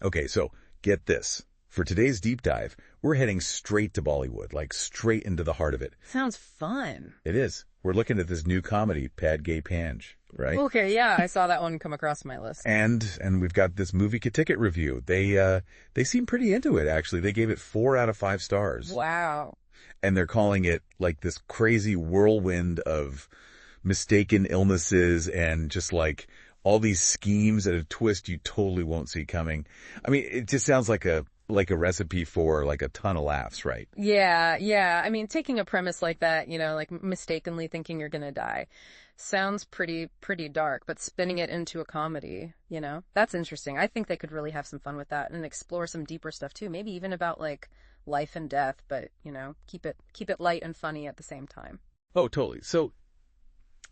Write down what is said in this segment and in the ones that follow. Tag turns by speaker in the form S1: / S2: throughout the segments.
S1: Okay, so get this. For today's deep dive, we're heading straight to Bollywood, like straight into the heart of it.
S2: Sounds fun.
S1: It is. We're looking at this new comedy, Pad Gaye Pange, right?
S2: Okay, yeah, I saw that one come across my list.
S1: And we've got this MovieKaTicket review. They seem pretty into it, actually. They gave it 4 out of 5 stars.
S2: Wow.
S1: And they're calling it like this crazy whirlwind of mistaken illnesses and just like all these schemes at a twist you totally won't see coming. I mean, it just sounds like a recipe for like a ton of laughs, right?
S2: Yeah. I mean, taking a premise like that, like mistakenly thinking you're gonna die, sounds pretty dark, but spinning it into a comedy, that's interesting. I think they could really have some fun with that and explore some deeper stuff too. Maybe even about like life and death, but keep it light and funny at the same time.
S1: Oh, totally. So,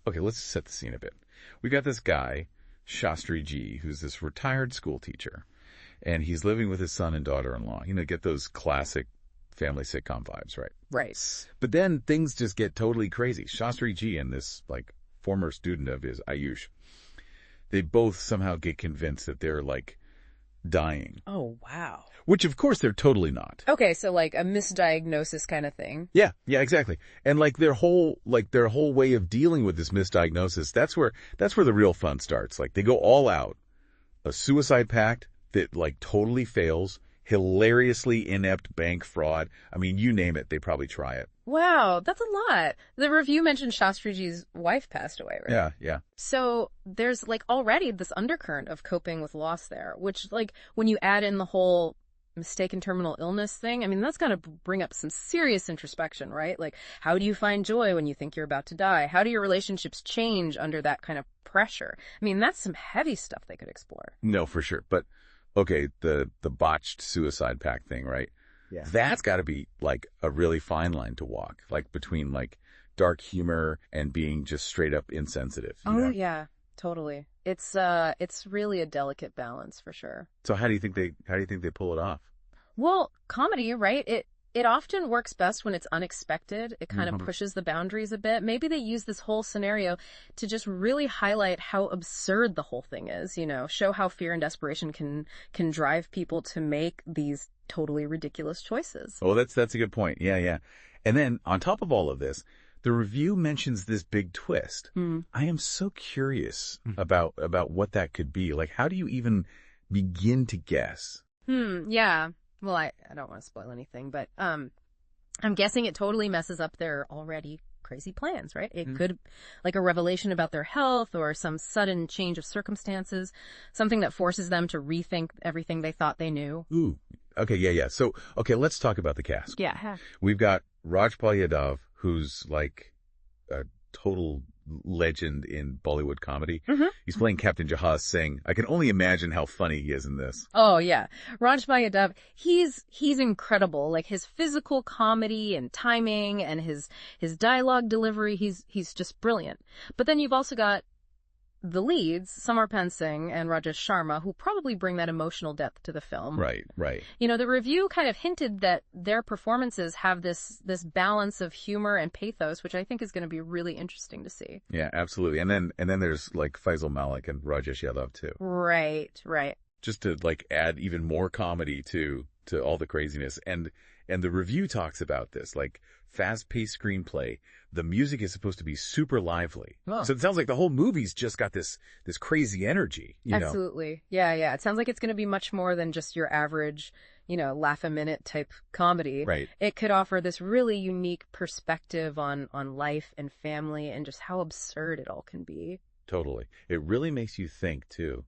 S1: okay, let's set the scene a bit. We got this guy, Shastri G, who's this retired school teacher. And he's living with his son and daughter-in-law. Get those classic family sitcom vibes, right?
S2: Right.
S1: But then things just get totally crazy. Shastri G and this, former student of his, Ayush, they both somehow get convinced that they're, dying.
S2: Oh, wow.
S1: Which, of course, they're totally not.
S2: Okay, so, a misdiagnosis kind of thing.
S1: Yeah, exactly. And, their whole way of dealing with this misdiagnosis, that's where the real fun starts. They go all out. A suicide pact that totally fails, hilariously inept bank fraud. I mean, you name it, they probably try it.
S2: Wow, that's a lot. The review mentioned Shastriji's wife passed away, right?
S1: Yeah.
S2: So there's already this undercurrent of coping with loss there, which when you add in the whole mistaken terminal illness thing, I mean, that's gotta bring up some serious introspection, right? How do you find joy when you think you're about to die? How do your relationships change under that kind of pressure? I mean, that's some heavy stuff they could explore.
S1: No, for sure. But okay, the botched suicide pact thing, right?
S2: Yeah.
S1: That's got to be a really fine line to walk, between dark humor and being just straight up insensitive.
S2: Yeah, totally. It's really a delicate balance for sure.
S1: So how do you think they pull it off?
S2: Well, comedy, right? It often works best when it's unexpected. It kind of pushes the boundaries a bit. Maybe they use this whole scenario to just really highlight how absurd the whole thing is, show how fear and desperation can drive people to make these totally ridiculous choices.
S1: Oh, that's a good point. Yeah. And then on top of all of this, the review mentions this big twist. I am so curious about what that could be. How do you even begin to guess?
S2: Yeah. Well, I don't want to spoil anything, but I'm guessing it totally messes up their already crazy plans, right? It could a revelation about their health or some sudden change of circumstances, something that forces them to rethink everything they thought they knew.
S1: Ooh, okay, yeah. So, okay, let's talk about the cast.
S2: Yeah.
S1: We've got Rajpal Yadav, who's a total legend in Bollywood comedy. He's playing Captain Jahaaz Singh. I can only imagine how funny he is in this.
S2: Oh yeah, Rajpal Yadav, he's incredible. His physical comedy and timing and his dialogue delivery, he's just brilliant. But then you've also got the leads, Samarpan Singh and Rajesh Sharma, who probably bring that emotional depth to the film.
S1: Right.
S2: The review kind of hinted that their performances have this balance of humor and pathos, which I think is going to be really interesting to see.
S1: Yeah, absolutely. And then there's Faisal Malik and Rajesh Yadav too.
S2: Right.
S1: Just to add even more comedy to all the craziness. And the review talks about this, fast-paced screenplay. The music is supposed to be super lively. Oh. So it sounds like the whole movie's just got this crazy energy,
S2: Absolutely. Yeah. It sounds like it's going to be much more than just your average, laugh a minute type comedy.
S1: Right.
S2: It could offer this really unique perspective on life and family and just how absurd it all can be.
S1: Totally. It really makes you think too.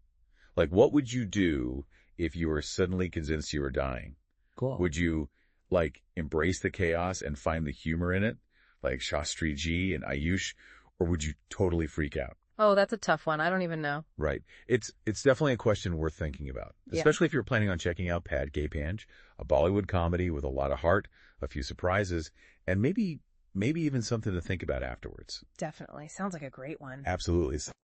S1: What would you do if you were suddenly convinced you were dying?
S2: Cool.
S1: Would you embrace the chaos and find the humor in it, like Shastri G and Ayush, or would you totally freak out?
S2: Oh, that's a tough one. I don't even know.
S1: Right. It's definitely a question worth thinking about, especially if you're planning on checking out Pad Gaye Pange, a Bollywood comedy with a lot of heart, a few surprises, and maybe even something to think about afterwards.
S2: Definitely. Sounds like a great one.
S1: Absolutely.